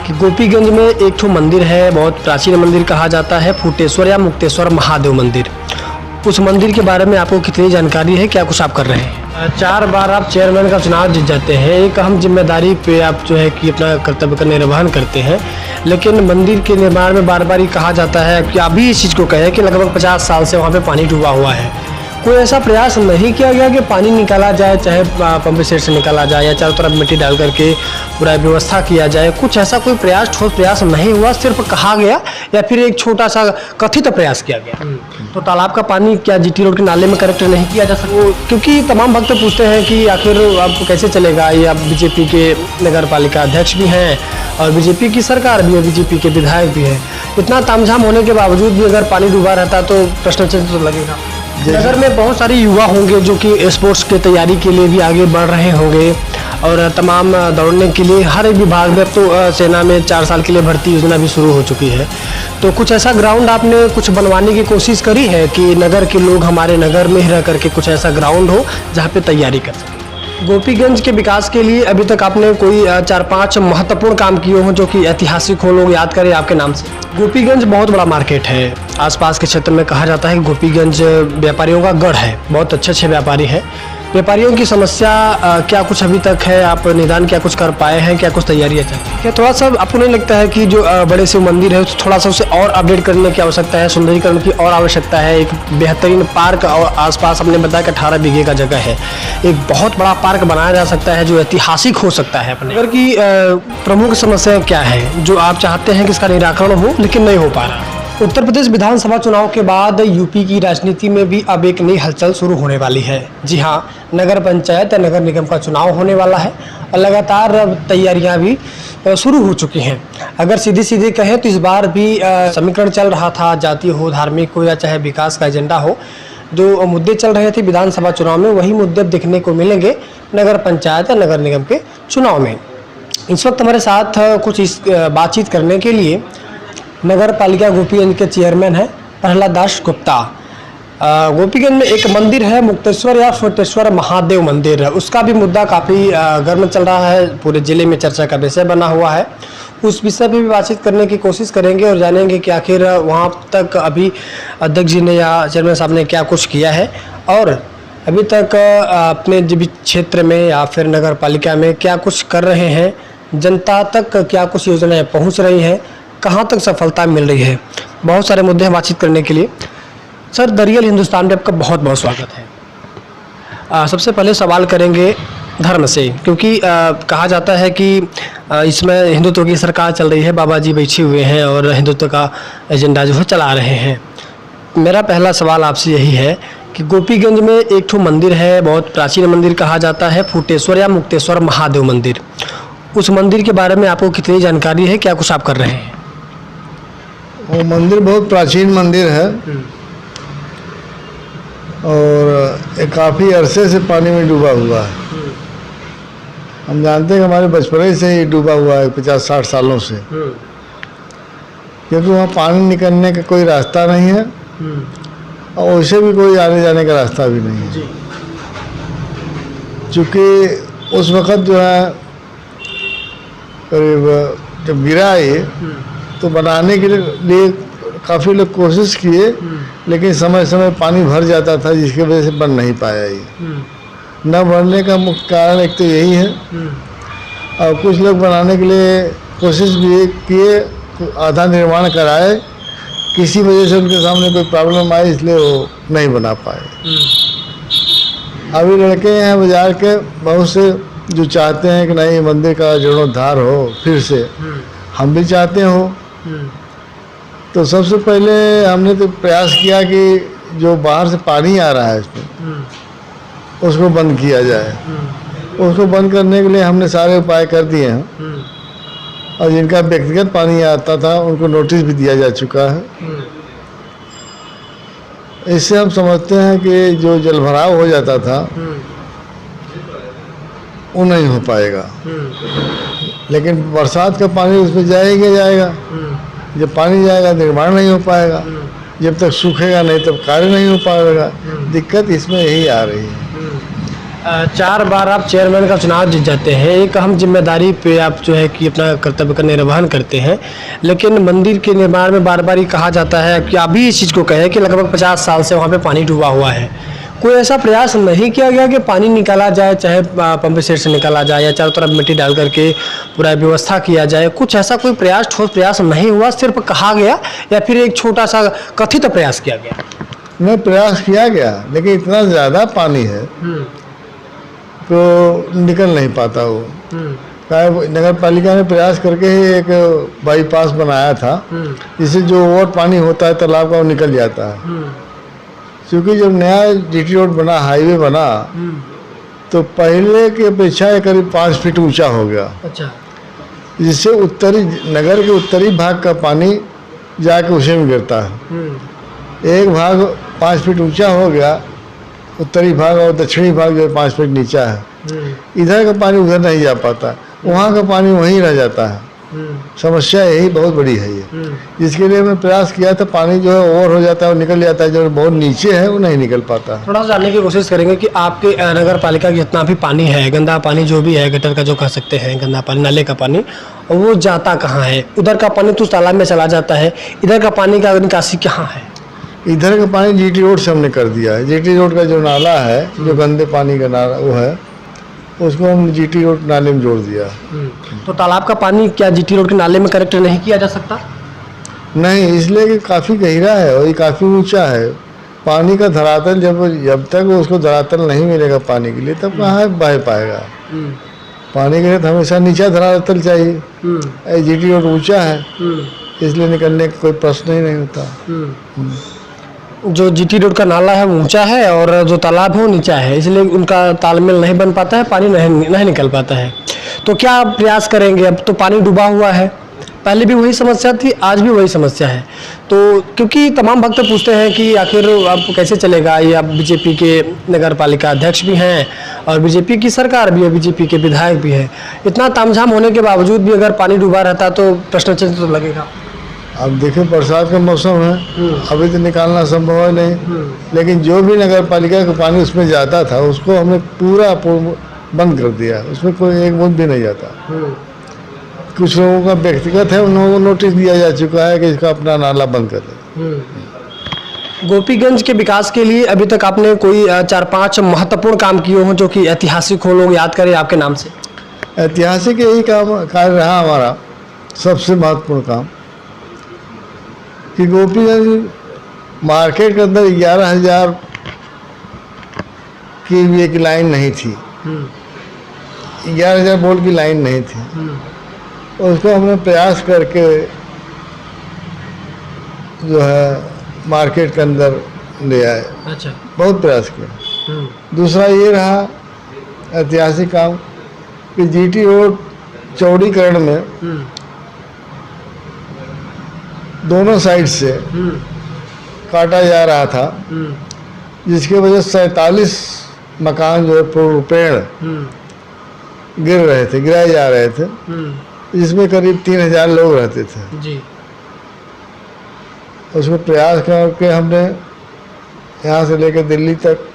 कि गोपीगंज में एक ठो मंदिर है, बहुत प्राचीन मंदिर कहा जाता है, फूटेश्वर या मुक्तेश्वर महादेव मंदिर। उस मंदिर के बारे में आपको कितनी जानकारी है, क्या कुछ आप कर रहे हैं? 4 बार आप चेयरमैन का चुनाव जीत जाते हैं, एक अहम जिम्मेदारी पे आप जो है कि अपना कर्तव्य का निर्वहन करते हैं, लेकिन मंदिर के निर्माण में बार बार ये कहा जाता है कि अभी इस चीज़ को कहें कि लगभग 50 साल से वहाँ पे पानी डूबा हुआ है। कोई ऐसा प्रयास नहीं किया गया कि पानी निकाला जाए, चाहे पंप सेट से निकाला जाए या चारों तरफ मिट्टी डाल करके पूरा व्यवस्था किया जाए? कुछ ऐसा कोई प्रयास, ठोस प्रयास नहीं हुआ, सिर्फ कहा गया या फिर एक छोटा सा कथित प्रयास किया गया? तो तालाब का पानी क्या जीटी रोड के नाले में करेक्ट नहीं किया जा सकता? क्योंकि तमाम भक्त पूछते हैं कि आखिर अब कैसे चलेगा ये, आप बीजेपी के नगर पालिका अध्यक्ष भी हैं और बीजेपी की सरकार भी है, बीजेपी के विधायक भी हैं। इतना तामझाम होने के बावजूद भी अगर पानी डूबा रहता तो प्रश्न चिन्ह तो लगेगा। नगर में बहुत सारे युवा होंगे जो कि स्पोर्ट्स की तैयारी के लिए भी आगे बढ़ रहे होंगे और तमाम दौड़ने के लिए हर एक विभाग में, तो सेना में 4 साल के लिए भर्ती योजना भी शुरू हो चुकी है। तो कुछ ऐसा ग्राउंड आपने कुछ बनवाने की कोशिश करी है कि नगर के लोग हमारे नगर में ही रह करके कुछ ऐसा ग्राउंड हो जहाँ पे तैयारी कर सकें? गोपीगंज के विकास के लिए अभी तक आपने कोई 4-5 महत्वपूर्ण काम किए हों जो कि ऐतिहासिक हो, लोग याद करें आपके नाम से? गोपीगंज बहुत बड़ा मार्केट है, आसपास के क्षेत्र में कहा जाता है कि गोपीगंज व्यापारियों का गढ़ है, बहुत अच्छे व्यापारी हैं। व्यापारियों की समस्या क्या कुछ अभी तक है, आप निदान क्या कुछ कर पाए हैं, क्या कुछ तैयारियाँ चल रही है? थोड़ा सा आपको नहीं लगता है कि जो बड़े शिव मंदिर है थोड़ा सा उसे और अपडेट करने की आवश्यकता है, सुंदरीकरण की और आवश्यकता है? एक बेहतरीन पार्क और आसपास हमने बताया कि 18 बीघे का जगह है, एक बहुत बड़ा पार्क बनाया जा सकता है जो ऐतिहासिक हो सकता है। अपने नगर की प्रमुख समस्या क्या है जो आप चाहते हैं कि इसका निराकरण हो लेकिन नहीं हो पा रहा? उत्तर प्रदेश विधानसभा चुनाव के बाद यूपी की राजनीति में भी अब एक नई हलचल शुरू होने वाली है। जी हाँ, नगर पंचायत या नगर निगम का चुनाव होने वाला है और लगातार तैयारियां भी शुरू हो चुकी हैं। अगर सीधे कहें तो इस बार भी समीकरण चल रहा था, जातीय हो, धार्मिक हो या चाहे विकास का एजेंडा हो, जो मुद्दे चल रहे थे विधानसभा चुनाव में वही मुद्दे देखने को मिलेंगे नगर पंचायत या नगर निगम के चुनाव में। इस वक्त हमारे साथ कुछ इस बातचीत करने के लिए नगर पालिका गोपीगंज के चेयरमैन है प्रहलाद दास गुप्ता। गोपीगंज में एक मंदिर है, मुक्तेश्वर या फूटेश्वर महादेव मंदिर है, उसका भी मुद्दा काफ़ी गर्म चल रहा है, पूरे जिले में चर्चा का विषय बना हुआ है। उस विषय पर भी बातचीत करने की कोशिश करेंगे और जानेंगे कि आखिर वहाँ तक अभी अध्यक्ष जी ने या चेयरमैन साहब ने क्या कुछ किया है और अभी तक अपने क्षेत्र में या फिर नगर पालिका में क्या कुछ कर रहे हैं, जनता तक क्या कुछ योजनाएँ पहुँच रही हैं, कहाँ तक सफलता मिल रही है। बहुत सारे मुद्दे हैं बातचीत करने के लिए। सर, द रियल हिंदुस्तान में आपका बहुत बहुत स्वागत है। सबसे पहले सवाल करेंगे धर्म से, क्योंकि कहा जाता है कि इसमें हिंदुत्व की सरकार चल रही है, बाबा जी बैठे हुए हैं और हिंदुत्व का एजेंडा जो है चला रहे हैं। मेरा पहला सवाल आपसे यही है कि गोपीगंज में एक ठो मंदिर है, बहुत प्राचीन मंदिर कहा जाता है, फूटेश्वर या मुक्तेश्वर महादेव मंदिर। उस मंदिर के बारे में आपको कितनी जानकारी है, क्या कुछ आप कर रहे हैं? वो मंदिर बहुत प्राचीन मंदिर है और काफ़ी अरसे से पानी में डूबा हुआ है। हम जानते हैं कि हमारे बचपन से ही डूबा हुआ है, 50-60 सालों से, क्योंकि वहाँ पानी निकलने का कोई रास्ता नहीं है और वैसे भी कोई आने जाने का रास्ता भी नहीं है। चूँकि उस वक़्त जो है करीब जब गिरा ये तो बनाने के लिए काफ़ी लोग कोशिश किए, लेकिन समय समय पानी भर जाता था जिसकी वजह से बन नहीं पाया ये। न बनने का मुख्य कारण एक तो यही है और कुछ लोग बनाने के लिए कोशिश भी किए, आधा निर्माण कराए, किसी वजह से उनके सामने कोई प्रॉब्लम आई इसलिए वो नहीं बना पाए। अभी लड़के हैं बाजार के बहुत से जो चाहते हैं कि नहीं मंदिर का जीर्णोद्धार हो फिर से, हम भी चाहते हो। तो सबसे पहले हमने तो प्रयास किया कि जो बाहर से पानी आ रहा है इसमें उसको बंद किया जाए। उसको बंद करने के लिए हमने सारे उपाय कर दिए हैं और जिनका व्यक्तिगत पानी आता था उनको नोटिस भी दिया जा चुका है। इससे हम समझते हैं कि जो जलभराव हो जाता था वो नहीं हो पाएगा, लेकिन बरसात का पानी उसमें जाएगा। जब पानी जाएगा निर्माण नहीं हो पाएगा, जब तक सूखेगा नहीं तब कार्य नहीं हो पाएगा। दिक्कत इसमें यही आ रही है। 4 बार आप चेयरमैन का चुनाव जीत जाते हैं, एक अहम जिम्मेदारी पे आप जो है कि अपना कर्तव्य का निर्वहन करते हैं, लेकिन मंदिर के निर्माण में बार बार ये कहा जाता है कि आप भी इस चीज़ को कहें कि लगभग 50 साल से वहाँ पे पानी डूबा हुआ है। कोई ऐसा प्रयास नहीं किया गया कि पानी निकाला जाए, चाहे पंप सेट से निकाला जाए या चारों तरफ मिट्टी डाल करके पूरा व्यवस्था किया जाए? कुछ ऐसा कोई प्रयास, ठोस प्रयास नहीं हुआ, सिर्फ कहा गया या फिर एक छोटा सा कथित प्रयास किया गया? नहीं, प्रयास किया गया, लेकिन इतना ज़्यादा पानी है तो निकल नहीं पाता वो। नगर पालिका ने प्रयास करके ही एक बाईपास बनाया था, जिससे जो और पानी होता है तालाब का वो निकल जाता है। क्योंकि जब नया जीटी रोड बना, हाईवे बना, तो पहले की अपेक्षा ये करीब 5 फीट ऊंचा हो गया। अच्छा। जिससे उत्तरी नगर के उत्तरी भाग का पानी जाके उसी में गिरता है। एक भाग 5 फीट ऊंचा हो गया, उत्तरी भाग, और दक्षिणी भाग जो 5 फीट नीचा है। इधर का पानी उधर नहीं जा पाता, वहाँ का पानी वहीं रह जाता है। समस्या यही बहुत बड़ी है ये, जिसके लिए मैं प्रयास किया था। पानी जो है ओवर हो जाता है और निकल जाता है, जो बहुत नीचे है वो नहीं निकल पाता। थोड़ा सा जानने की कोशिश करेंगे कि आपके नगर पालिका का जितना भी पानी है, गंदा पानी जो भी है, गटर का जो कह सकते हैं, गंदा पानी, नाले का पानी, वो जाता कहाँ है? उधर का पानी तो तालाब में चला जाता है, इधर का पानी का निकासी कहाँ है? इधर का पानी जीटी रोड से हमने कर दिया है। जीटी रोड का जो नाला है, जो गंदे पानी का नाला वो है, उसको हम जीटी रोड नाले में जोड़ दिया। तो तालाब का पानी क्या जीटी रोड के नाले में कलेक्ट नहीं किया जा सकता? नहीं, इसलिए कि काफ़ी गहरा है और ये काफ़ी ऊंचा है। पानी का धरातल जब तक उसको धरातल नहीं मिलेगा पानी के लिए, तब कहाँ बह पाएगा। पानी के लिए तो हमेशा नीचा धरातल चाहिए। जीटी रोड ऊंचा है, इसलिए निकलने का कोई प्रश्न ही नहीं होता। जो जीटी रोड का नाला है वो ऊंचा है और जो तालाब है वो नीचा है, इसलिए उनका तालमेल नहीं बन पाता है, पानी नहीं निकल पाता है। तो क्या आप प्रयास करेंगे? अब तो पानी डूबा हुआ है, पहले भी वही समस्या थी, आज भी वही समस्या है। तो क्योंकि तमाम भक्त पूछते हैं कि आखिर अब कैसे चलेगा ये। आप बीजेपी के नगर पालिका अध्यक्ष भी हैं और बीजेपी की सरकार भी है, बीजेपी के विधायक भी है। इतना तामझाम होने के बावजूद भी अगर पानी डूबा रहता तो प्रश्न चिन्ह तो लगेगा। अब देखिए, बरसात का मौसम है, अभी तो निकालना संभव है नहीं, लेकिन जो भी नगर पालिका का पानी उसमें जाता था उसको हमने पूरा बंद कर दिया, उसमें कोई एक बूंद भी नहीं जाता। कुछ लोगों का व्यक्तिगत है, उन लोगों को नोटिस दिया जा चुका है कि इसका अपना नाला बंद कर दे। गोपीगंज के विकास के लिए अभी तक आपने कोई 4-5 महत्वपूर्ण काम किए हों जो कि ऐतिहासिक हो, लोग याद करें आपके नाम से? ऐतिहासिक यही कार्य रहा हमारा सबसे महत्वपूर्ण काम, कि गोपीगंज मार्केट के अंदर 11,000 की भी एक लाइन नहीं थी, 11,000 वोल्ट की लाइन नहीं थी। और उसको हमने प्रयास करके जो है मार्केट के अंदर ले आए। अच्छा। बहुत प्रयास किया। दूसरा ये रहा ऐतिहासिक काम कि जीटी रोड चौड़ीकरण में दोनों साइड से काटा जा रहा था, जिसकी वजह से 47 मकान जो है पेड़ गिराए जा रहे थे, जिसमें करीब 3,000 लोग रहते थे जी। उसमें प्रयास करके हमने यहाँ से लेकर दिल्ली तक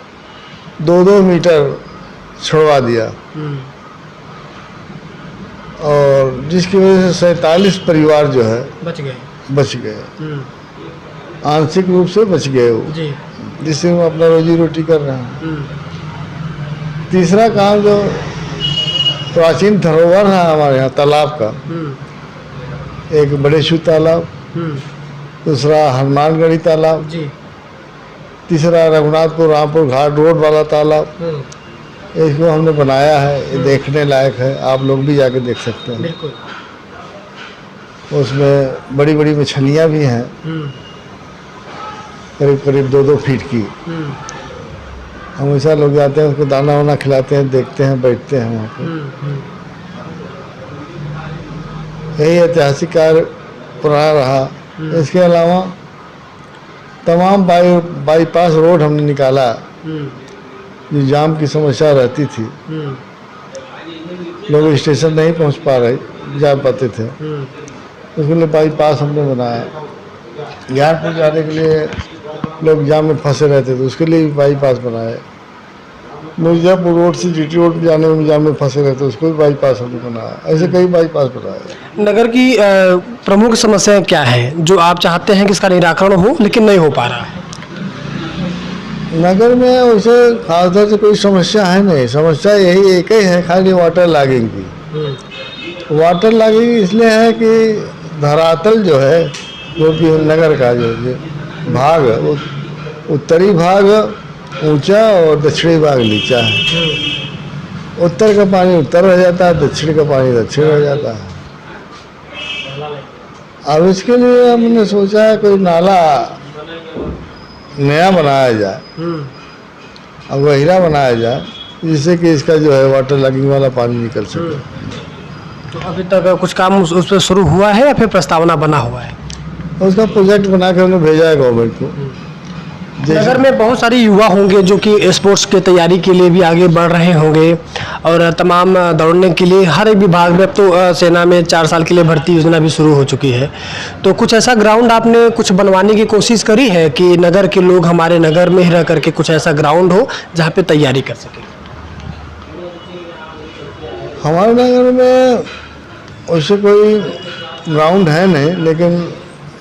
2-2 मीटर छुड़वा दिया, और जिसकी वजह से 47 परिवार जो है बच गए, आंशिक रूप से बच गए वो, जिससे हम अपना रोजी रोटी कर रहे हैं। तीसरा काम जो प्राचीन धरोहर है हमारे यहाँ तालाब का, एक बड़े शू तालाब, दूसरा हनुमानगढ़ी तालाब, तीसरा रघुनाथपुर रामपुर घाट रोड वाला तालाब, इसको हमने बनाया है। ये देखने लायक है, आप लोग भी जाके देख सकते हैं। बिल्कुल। उसमें बड़ी बड़ी मछलियाँ भी हैं, करीब 2-2 फीट की। हमेशा लोग जाते हैं, उसको दाना वाना खिलाते हैं, देखते हैं, बैठते हैं वहाँ पर। यही ऐतिहासिक कार्य पुराना रहा। इसके अलावा तमाम बाईपास रोड हमने निकाला, जो जाम की समस्या रहती थी, लोग स्टेशन नहीं जा पाते थे, उसके लिए बाईपास हमने बनाया। ज्ञानपुर जाने के लिए लोग जाम में फंसे रहते थे, उसके लिए भी बाईपास बनाए। मिर्ज़ापुर रोड से जीटी रोड पे जाने में जाम में फंसे रहते, उसको भी बाईपास हमने बनाया। ऐसे कई बाईपास बनाए। नगर की प्रमुख समस्याएं क्या है जो आप चाहते हैं कि इसका निराकरण हो लेकिन नहीं हो पा रहा है? नगर में वैसे खासतौर से कोई समस्या है नहीं, समस्या यही एक ही है, खाली वाटर लॉगिंग की। वाटर लॉगिंग इसलिए है कि धरातल जो है, जो कि नगर का जो भाग है, वो उत्तरी भाग ऊंचा और दक्षिणी भाग नीचा है। उत्तर का पानी उत्तर रह जाता है, दक्षिण का पानी दक्षिण रह जाता है। अब इसके लिए हमने सोचा है कोई नाला नया बनाया जाए, अब गहिरा बनाया जाए, जिससे कि इसका जो है वाटर लॉगिंग वाला पानी निकल सके। तो अभी तक कुछ काम उस पर शुरू हुआ है या फिर प्रस्तावना बना हुआ है? उसका प्रोजेक्ट बना के हमने भेजा है गवर्नमेंट को। नगर में बहुत सारे युवा होंगे जो कि स्पोर्ट्स की तैयारी के लिए भी आगे बढ़ रहे होंगे और तमाम दौड़ने के लिए हर एक विभाग में, अब तो सेना में 4 साल के लिए भर्ती योजना भी शुरू हो चुकी है। तो कुछ ऐसा ग्राउंड आपने कुछ बनवाने की कोशिश करी है कि नगर के लोग हमारे नगर में ही रह करके कुछ ऐसा ग्राउंड हो जहाँ पे तैयारी कर सकें? हमारे नगर में वैसे कोई ग्राउंड है नहीं, लेकिन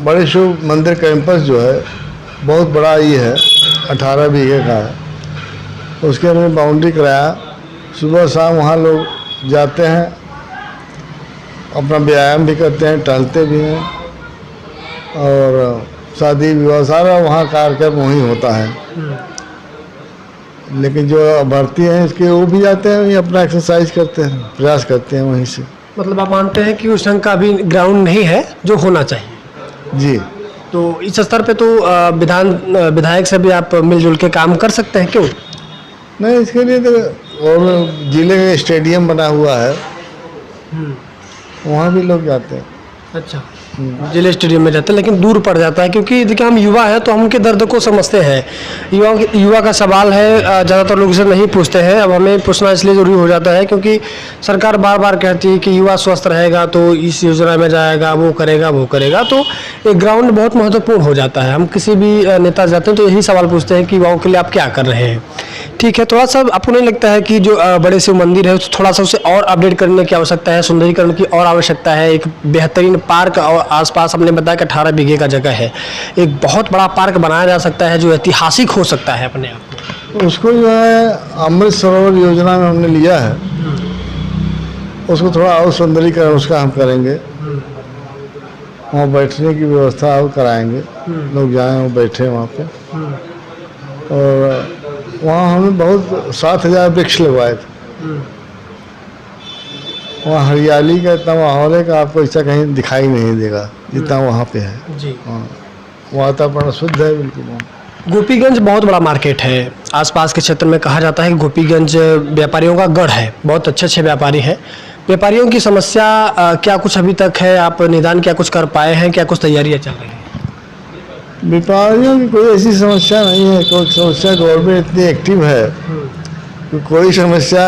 बड़े शिव मंदिर कैंपस जो है बहुत बड़ा ही है, 18 बीघे का है। उसके हमने बाउंड्री कराया, सुबह शाम वहाँ लोग जाते हैं, अपना व्यायाम भी करते हैं, टहलते भी हैं, और शादी विवाह सारा वहाँ कार्यक्रम वहीं होता है। लेकिन जो भर्ती हैं इसके वो भी जाते हैं, वहीं अपना एक्सरसाइज करते हैं, प्रयास करते हैं वहीं से। मतलब आप मानते हैं कि उस ढंग का अभी ग्राउंड नहीं है जो होना चाहिए? जी। तो इस स्तर पे तो विधायक से भी आप मिलजुल के काम कर सकते हैं, क्यों नहीं? इसके लिए तो और जिले में स्टेडियम बना हुआ है, वहाँ भी लोग जाते हैं। अच्छा, जिले स्टेडियम में जाते हैं, लेकिन दूर पड़ जाता है क्योंकि देखिए हम युवा हैं तो हम उनके दर्द को समझते हैं। युवा का सवाल है, ज़्यादातर लोग इसे नहीं पूछते हैं। अब हमें पूछना इसलिए ज़रूरी हो जाता है क्योंकि सरकार बार बार कहती है कि युवा स्वस्थ रहेगा तो इस योजना में जाएगा, वो करेगा। तो एक ग्राउंड बहुत महत्वपूर्ण हो जाता है। हम किसी भी नेता जाते हैं तो यही सवाल पूछते हैं कि युवाओं के लिए आप क्या कर रहे हैं। ठीक है, थोड़ा सा आपको नहीं लगता है कि जो बड़े शिव मंदिर है थोड़ा सा उसे और अपडेट करने की आवश्यकता है, सुंदरीकरण की और आवश्यकता है? एक बेहतरीन पार्क और आसपास हमने बताया कि 18 बीघे का जगह है, एक बहुत बड़ा पार्क बनाया जा सकता है जो ऐतिहासिक हो सकता है अपने आप में। उसको जो है अमृत सरोवर योजना में हमने लिया है, उसको थोड़ा और सुंदरीकरण उसका हम करेंगे। वहाँ बैठने की व्यवस्था और कराएंगे, लोग जाएँ और बैठे वहाँ पे। और वहाँ हमने बहुत 7,000 वृक्ष लगवाए थे। वहाँ हरियाली का इतना माहौल है कि आपको ऐसा कहीं दिखाई नहीं देगा जितना वहाँ पे है जी। हाँ, वातावरण शुद्ध है बिल्कुल। गोपीगंज बहुत बड़ा मार्केट है, आसपास के क्षेत्र में कहा जाता है कि गोपीगंज व्यापारियों का गढ़ है, बहुत अच्छे व्यापारी हैं। व्यापारियों की समस्या क्या कुछ अभी तक है? आप निदान क्या कुछ कर पाए हैं? क्या कुछ तैयारियाँ चल रही हैं? व्यापारियों की कोई ऐसी समस्या नहीं है, कोई समस्या गवर्नमेंट इतनी एक्टिव है कि कोई समस्या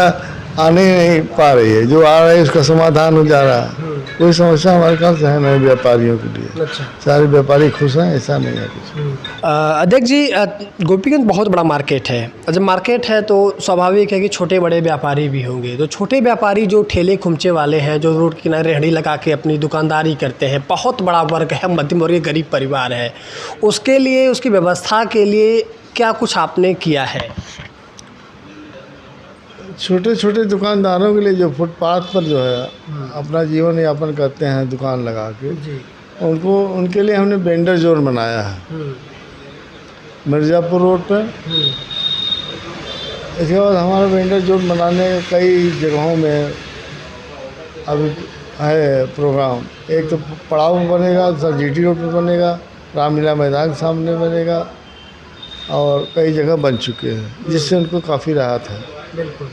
आने नहीं पा रही है, जो आ रहा है उसका समाधान हो जा रहा है। कोई समस्या हमारे ख्याल से है नहीं व्यापारियों के लिए। अच्छा, सारे व्यापारी खुश हैं, ऐसा नहीं है कुछ। अध्यक्ष जी, गोपीगंज बहुत बड़ा मार्केट है, जब मार्केट है तो स्वाभाविक है कि छोटे बड़े व्यापारी भी होंगे। तो छोटे व्यापारी जो ठेले खुमचे वाले हैं, जो रोड किनारे रेहड़ी लगा के अपनी दुकानदारी करते हैं, बहुत बड़ा वर्ग है, मध्यम वर्गीय गरीब परिवार है, उसके लिए, उसकी व्यवस्था के लिए क्या कुछ आपने किया है? छोटे छोटे दुकानदारों के लिए जो फुटपाथ पर जो है अपना जीवन यापन करते हैं दुकान लगा के, उनको उनके लिए हमने वेंडर जोन बनाया है मिर्ज़ापुर रोड पर। इसके बाद हमारा वेंडर जोन बनाने कई जगहों में अभी है प्रोग्राम। एक तो पड़ाव में बनेगा, दूसरा जीटी रोड पर बनेगा, रामलीला मैदान के सामने बनेगा, और कई जगह बन चुके हैं जिससे उनको काफ़ी राहत है। बिल्कुल।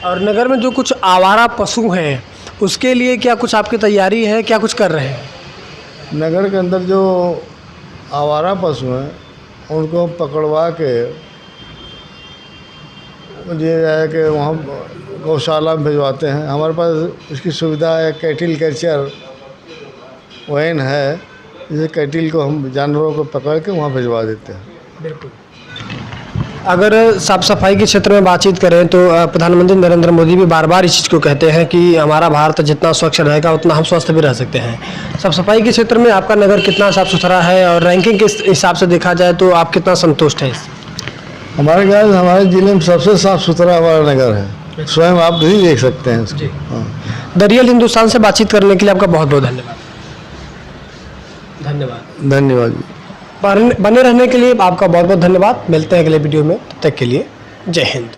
और नगर में जो कुछ आवारा पशु हैं उसके लिए क्या कुछ आपकी तैयारी है, क्या कुछ कर रहे हैं? नगर के अंदर जो आवारा पशु हैं उनको पकड़वा के ये है कि वहाँ गौशाला में भिजवाते हैं। हमारे पास उसकी सुविधा है, कैटिल कल्चर वैन है, जिसे कैटिल को हम जानवरों को पकड़ के वहाँ भिजवा देते हैं। बिल्कुल। अगर साफ सफाई के क्षेत्र में बातचीत करें तो प्रधानमंत्री नरेंद्र मोदी भी बार बार इस चीज़ को कहते हैं कि हमारा भारत जितना स्वच्छ रहेगा उतना हम स्वस्थ भी रह सकते हैं। साफ सफाई के क्षेत्र में आपका नगर कितना साफ सुथरा है और रैंकिंग के हिसाब से देखा जाए तो आप कितना संतुष्ट हैं इससे? हमारे ख्याल से हमारे जिले में सबसे साफ सुथरा हमारा नगर है, स्वयं आप भी देख सकते हैं इसको। हाँ। द रियल हिंदुस्तान से बातचीत करने के लिए आपका बहुत बहुत धन्यवाद। धन्यवाद। धन्यवाद जी। बने रहने के लिए आपका बहुत बहुत धन्यवाद। मिलते हैं अगले वीडियो में, तब तक के लिए जय हिंद।